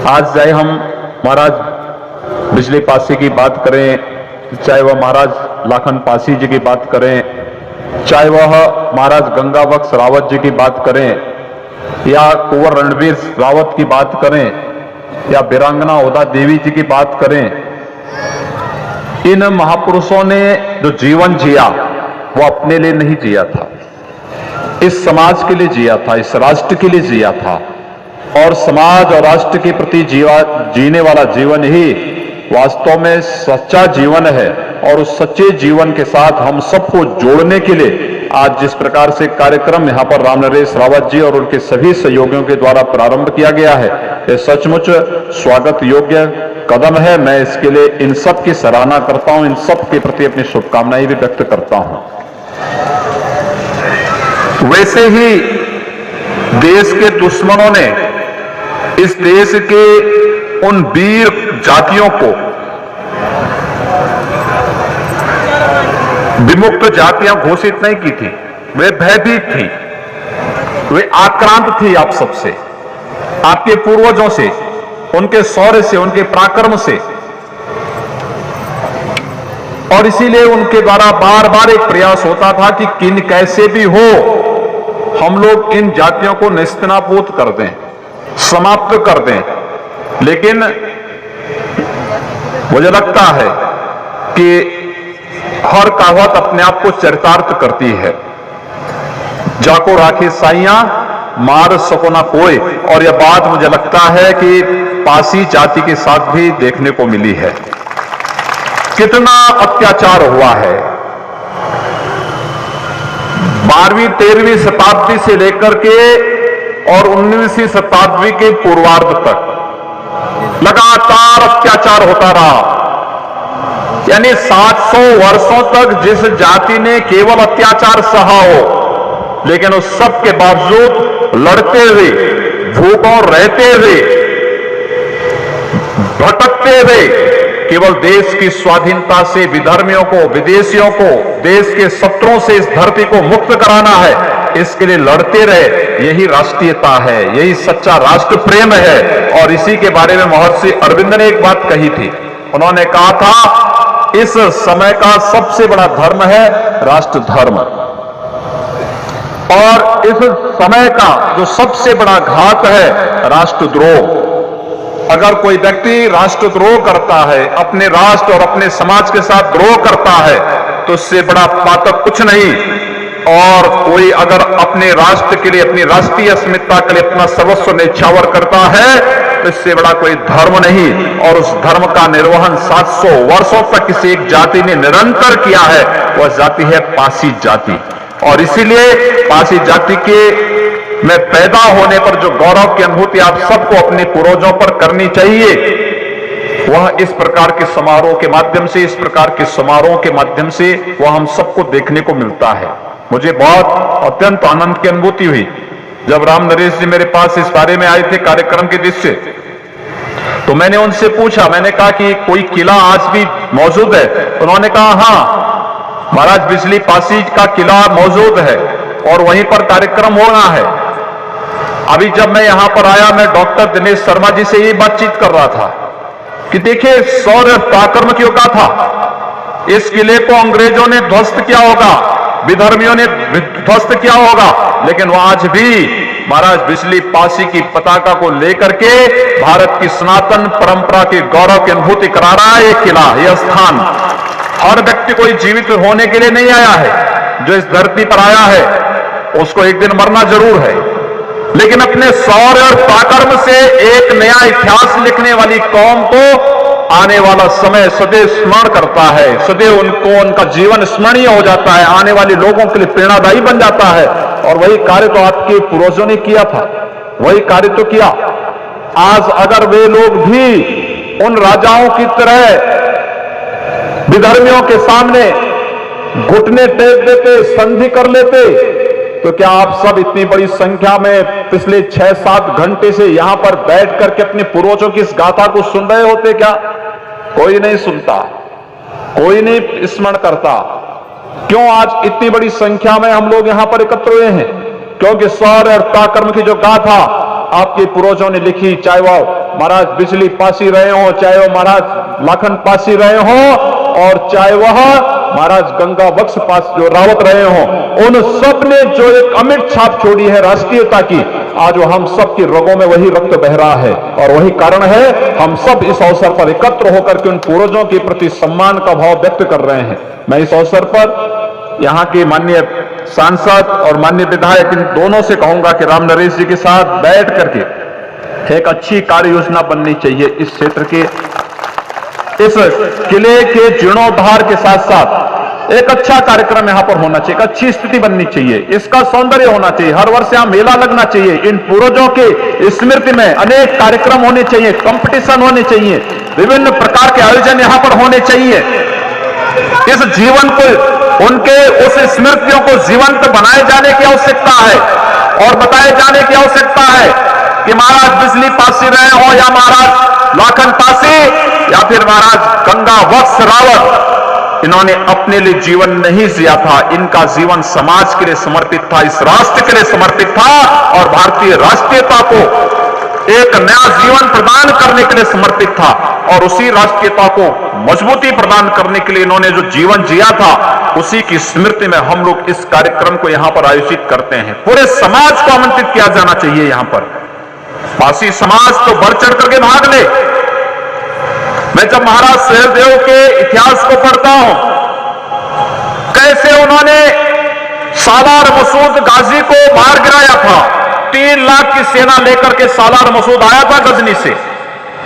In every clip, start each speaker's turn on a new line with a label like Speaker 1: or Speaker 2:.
Speaker 1: आज चाहे हम महाराज बिजली पासी की बात करें, चाहे वह महाराज लाखन पासी जी की बात करें, चाहे वह महाराज गंगा बख्श रावत जी की बात करें, या कुंवर रणवीर रावत की बात करें, या वीरांगना ओदा देवी जी की बात करें, इन महापुरुषों ने जो जीवन जिया वो अपने लिए नहीं जिया था, इस समाज के लिए जिया था, इस राष्ट्र के लिए जिया था। और समाज और राष्ट्र के प्रति जीने वाला जीवन ही वास्तव में सच्चा जीवन है। और उस सच्चे जीवन के साथ हम सबको जोड़ने के लिए आज जिस प्रकार से कार्यक्रम यहां पर रामनरेश रावत जी और उनके सभी सहयोगियों के द्वारा प्रारंभ किया गया है, ये सचमुच स्वागत योग्य कदम है। मैं इसके लिए इन सब की सराहना करता हूं, इन सब के प्रति अपनी शुभकामनाएं भी व्यक्त करता हूं। वैसे ही देश के दुश्मनों ने इस देश के उन वीर जातियों को, विमुक्त जातियां घोषित नहीं की थी, वे भयभीत थी, वे आक्रांत थी आप सबसे, आपके पूर्वजों से, उनके शौर्य से, उनके पराक्रम से। और इसीलिए उनके द्वारा बार बार एक प्रयास होता था कि किन कैसे भी हो हम लोग इन जातियों को नेस्तनाबूद कर दें, समाप्त कर दें। लेकिन मुझे लगता है कि हर कहावत अपने आप को चरितार्थ करती है। जाको राखे साइयां मार सको ना कोई। और यह बात मुझे लगता है कि पासी जाति के साथ भी देखने को मिली है। कितना अत्याचार हुआ है 12वीं 13वीं शताब्दी से लेकर के और 19वीं शताब्दी के पूर्वार्ध तक लगातार अत्याचार होता रहा। यानी 700 वर्षों तक जिस जाति ने केवल अत्याचार सहा हो, लेकिन उस सब के बावजूद लड़ते हुए, भूखों रहते हुए, भटकते हुए, केवल देश की स्वाधीनता से विधर्मियों को, विदेशियों को, देश के शत्रुओं से इस धरती को मुक्त कराना है, इसके लिए लड़ते रहे। यही राष्ट्रीयता है, यही सच्चा राष्ट्र प्रेम है। और इसी के बारे में महर्षि अरविंद ने एक बात कही थी। उन्होंने कहा था इस समय का सबसे बड़ा धर्म है राष्ट्र धर्म, और इस समय का जो सबसे बड़ा घात है राष्ट्रद्रोह। अगर कोई व्यक्ति राष्ट्रद्रोह करता है, अपने राष्ट्र और अपने समाज के साथ द्रोह करता है, तो उससे बड़ा पातक कुछ नहीं। और कोई अगर अपने राष्ट्र के लिए, अपनी राष्ट्रीय अस्मिता के लिए अपना सर्वस्व न्यौछावर करता है, तो इससे बड़ा कोई धर्म नहीं। और उस धर्म का निर्वहन 700 वर्षों तक किसी एक जाति ने निरंतर किया है, वह जाति है पासी जाति। और इसीलिए पासी जाति के में पैदा होने पर जो गौरव की अनुभूति आप सबको अपने पूर्वजों पर करनी चाहिए, वह इस प्रकार के समारोह के माध्यम से, इस प्रकार के समारोह के माध्यम से वह हम सबको देखने को मिलता है। मुझे बहुत अत्यंत आनंद की अनुभूति हुई जब राम नरेश जी मेरे पास इस बारे में आए थे कार्यक्रम के दृश्य। तो मैंने उनसे पूछा, मैंने कहा कि कोई किला आज भी मौजूद है? उन्होंने कहा हाँ महाराज, बिजली पासी का किला मौजूद है और वहीं पर कार्यक्रम होना है। अभी जब मैं यहां पर आया, मैं डॉक्टर दिनेश शर्मा जी से ये बातचीत कर रहा था कि देखिए शौर्य पराक्रम क्यों का था। इस किले को अंग्रेजों ने ध्वस्त किया होगा, विधर्मियों ने ध्वस्त किया होगा, लेकिन वह आज भी महाराज बिजली पासी की पताका को लेकर के भारत की सनातन परंपरा के गौरव की अनुभूति करा रहा है। ये किला, यह स्थान, हर व्यक्ति कोई जीवित होने के लिए नहीं आया है। जो इस धरती पर आया है उसको एक दिन मरना जरूर है, लेकिन अपने शौर्य और पराक्रम से एक नया इतिहास लिखने वाली कौम को आने वाला समय सदैव स्मरण करता है, सदैव उनको उनका जीवन स्मरणीय हो जाता है, आने वाले लोगों के लिए प्रेरणादायी बन जाता है। और वही कार्य तो आपके पूर्वजों ने किया था, वही कार्य तो किया। आज अगर वे लोग भी उन राजाओं की तरह विधर्मियों के सामने घुटने टेक देते, संधि कर लेते, तो क्या आप सब इतनी बड़ी संख्या में पिछले 6-7 घंटे से यहां पर बैठ करके अपने पूर्वजों की इस गाथा को सुन रहे होते? क्या कोई नहीं सुनता, कोई नहीं स्मरण करता। क्यों आज इतनी बड़ी संख्या में हम लोग यहां पर एकत्र हुए हैं? क्योंकि शौर्य और पराक्रम की जो गाथा आपके पूर्वजों ने लिखी, चाहे वह महाराज बिजली पासी रहे हो, चाहे वो महाराज लाखन पासी रहे हो, और चाहे वह महाराज गंगा बख्श पास जो रावत रहे हो, उन सब ने जो एक अमिट छाप छोड़ी है राष्ट्रीयता की, आज वो हम सब की रगों में वही रक्त बह रहा है। और वही कारण है हम सब इस अवसर पर एकत्र होकर के उन पूर्वजों के प्रति सम्मान का भाव व्यक्त कर रहे हैं। मैं इस अवसर पर यहाँ के माननीय सांसद और माननीय विधायक इन दोनों से कहूंगा कि राम नरेश जी के साथ बैठ करके एक अच्छी कार्य योजना बननी चाहिए। इस क्षेत्र के इस किले के जीर्णोद्धार के साथ साथ एक अच्छा कार्यक्रम यहां पर होना चाहिए, एक अच्छी स्थिति बननी चाहिए, इसका सौंदर्य होना चाहिए, हर वर्ष यहां मेला लगना चाहिए, इन पूर्वजों के स्मृति में अनेक कार्यक्रम होने चाहिए, कंपटीशन होने चाहिए, विभिन्न प्रकार के आयोजन यहां पर होने चाहिए। इस जीवन को, उनके उस स्मृतियों को जीवंत बनाए जाने की आवश्यकता है और बताए जाने की आवश्यकता है कि महाराज बिजली पासी रहे हो या महाराज लाखन पासी या फिर महाराज गंगा बख्श रावत, इन्होंने अपने लिए जीवन नहीं जिया था, इनका जीवन समाज के लिए समर्पित था, इस राष्ट्र के लिए समर्पित था और भारतीय राष्ट्रीयता को एक नया जीवन प्रदान करने के लिए समर्पित था। और उसी राष्ट्रीयता को मजबूती प्रदान करने के लिए इन्होंने जो जीवन जिया था, उसी की स्मृति में हम लोग इस कार्यक्रम को यहां पर आयोजित करते हैं। पूरे समाज को आमंत्रित किया जाना चाहिए। यहां पर पासी समाज तो बढ़ चढ़ करके भाग ले। मैं जब महाराज सहदेव के इतिहास को पढ़ता हूं, कैसे उन्होंने सालार मसूद गाजी को मार गिराया था, 3 लाख की सेना लेकर के सालार मसूद आया था गजनी से,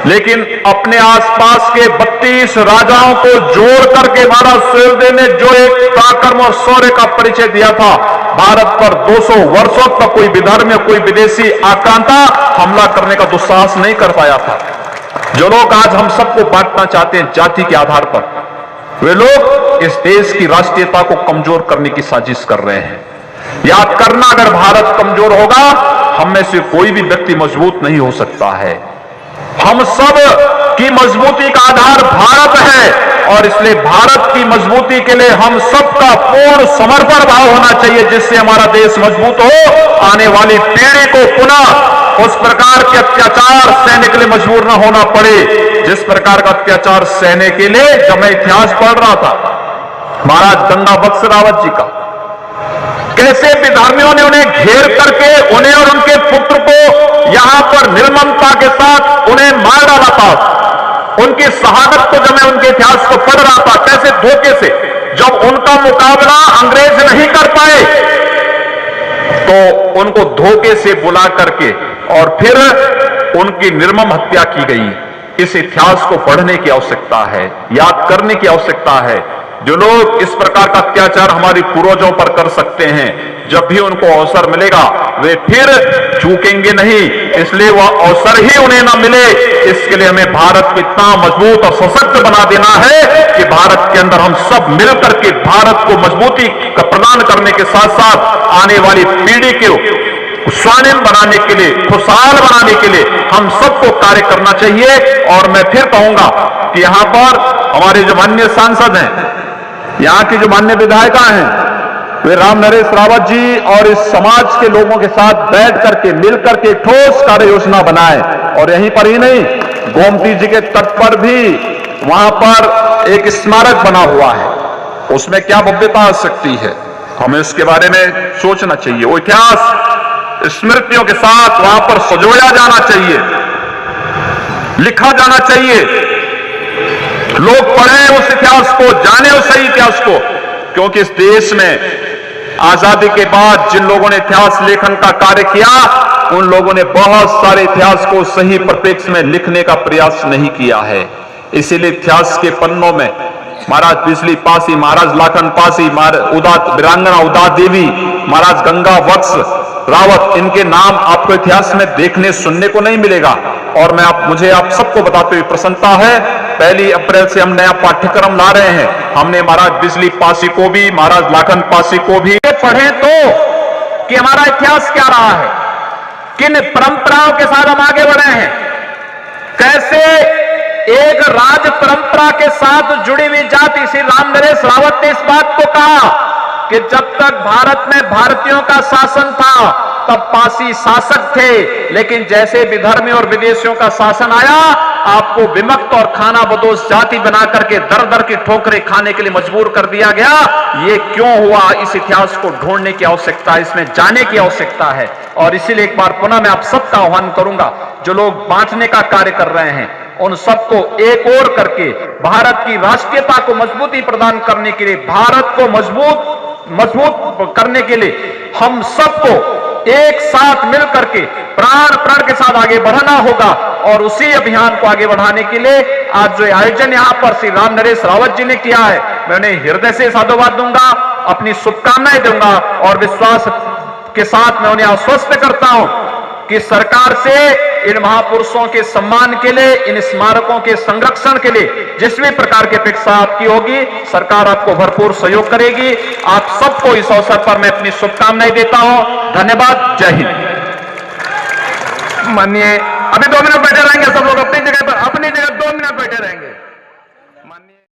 Speaker 1: लेकिन अपने आसपास के 32 राजाओं को जोड़ करके महाराज सहदेव ने जो एक पराक्रम और शौर्य का परिचय दिया था, भारत पर 200 वर्षों तक कोई विधर्मी, कोई विदेशी आक्रांता हमला करने का दुस्साहस नहीं कर पाया था। जो लोग आज हम सबको बांटना चाहते हैं जाति के आधार पर, वे लोग इस देश की राष्ट्रीयता को कमजोर करने की साजिश कर रहे हैं। याद करना, अगर भारत कमजोर होगा, हम में से कोई भी व्यक्ति मजबूत नहीं हो सकता है। हम सब की मजबूती का आधार भारत है और इसलिए भारत की मजबूती के लिए हम सबका पूर्ण समर्पण भाव होना चाहिए, जिससे हमारा देश मजबूत हो, आने वाली पीढ़ी को पुनः उस प्रकार के अत्याचार सहने के लिए मजबूर न होना पड़े जिस प्रकार का अत्याचार सहने के लिए जब मैं इतिहास पढ़ रहा था महाराज गंगा बख्श रावत जी का, कैसे विधर्मियों ने उन्हें घेर करके उन्हें और उनके पुत्र को यहां पर निर्ममता के साथ उन्हें मार डाला था। उनकी शहादत को जब मैं उनके इतिहास को पढ़ रहा था, कैसे धोखे से जब उनका मुकाबला अंग्रेज नहीं कर पाए तो उनको धोखे से बुला करके और फिर उनकी निर्मम हत्या की गई। इस इतिहास को पढ़ने की आवश्यकता है, याद करने की आवश्यकता है। जो लोग इस प्रकार का अत्याचार हमारी पूर्वजों पर कर सकते हैं, जब भी उनको अवसर मिलेगा वे फिर चूकेंगे नहीं, इसलिए वह अवसर ही उन्हें ना मिले। इसके लिए हमें भारत को इतना मजबूत और सशक्त बना देना है कि भारत के अंदर हम सब मिलकर के भारत को मजबूती प्रदान करने के साथ साथ आने वाली पीढ़ी के स्वर्णिम बनाने के लिए, खुशहाल बनाने के लिए हम सबको कार्य करना चाहिए। और मैं फिर कहूंगा कि यहां पर हमारे जो माननीय सांसद हैं, यहां की जो माननीय विधायिका हैं, वे राम नरेश रावत जी और इस समाज के लोगों के साथ बैठ करके मिल करके ठोस कार्य योजना बनाए। और यहीं पर ही नहीं, गोमती जी के तट पर भी वहां पर एक स्मारक बना हुआ है, उसमें क्या भव्यता आ सकती है, हमें इसके बारे में सोचना चाहिए। वो इतिहास स्मृतियों के साथ वहां पर सजोया जाना चाहिए, लिखा जाना चाहिए, लोग पढ़ें उस इतिहास को, जाने उस सही इतिहास को। क्योंकि इस देश में आजादी के बाद जिन लोगों ने इतिहास लेखन का कार्य किया, उन लोगों ने बहुत सारे इतिहास को सही परिप्रेक्ष्य में लिखने का प्रयास नहीं किया है। इसीलिए इतिहास के पन्नों में महाराज बिजली पासी, महाराज लाखन पासी, वीरांगना उदा देवी, महाराज गंगा बख्श रावत, इनके नाम आपको इतिहास में देखने सुनने को नहीं मिलेगा। और मुझे आप सबको बताते हुए प्रसन्नता है, 1 अप्रैल से हम नया पाठ्यक्रम ला रहे हैं। हमने महाराज बिजली पासी को भी, महाराज लाखन पासी को भी पढ़े तो कि हमारा इतिहास क्या रहा है, किन परंपराओं के साथ हम आगे बढ़े हैं, कैसे एक राज परंपरा के साथ जुड़ी हुई जाति। श्री राम नरेश रावत ने इस बात को कहा कि जब तक भारत में भारतीयों का शासन था, तब पासी शासक थे, लेकिन जैसे विधर्मी और विदेशियों का शासन आया, आपको विमुक्त और खाना बदोश जाति बना करके दर दर की ठोकरें खाने के लिए मजबूर कर दिया गया। ये क्यों हुआ, इस इतिहास को ढूंढने की आवश्यकता, इसमें जाने की आवश्यकता है। और इसीलिए एक बार पुनः मैं आप सबका आह्वान करूंगा, जो लोग बांटने का कार्य कर रहे हैं, उन सबको एक और करके भारत की राष्ट्रीयता को मजबूती प्रदान करने के लिए, भारत को मजबूत करने के लिए हम सबको एक साथ मिलकर के प्राण के साथ आगे बढ़ना होगा। और उसी अभियान को आगे बढ़ाने के लिए आज जो आयोजन यहां पर श्री राम नरेश रावत जी ने किया है, मैं उन्हें हृदय से साधुवाद दूंगा, अपनी शुभकामनाएं दूंगा और विश्वास के साथ मैं उन्हें आश्वस्त करता हूं कि सरकार से इन महापुरुषों के सम्मान के लिए, इन स्मारकों के संरक्षण के लिए जिस भी प्रकार की अपेक्षा आपकी होगी, सरकार आपको भरपूर सहयोग करेगी। आप सबको इस अवसर पर मैं अपनी शुभकामनाएं देता हूं। धन्यवाद। जय हिंद। माननीय, अभी 2 मिनट बैठे रहेंगे सब लोग अपनी जगह पर, अपनी जगह 2 मिनट बैठे रहेंगे। माननीय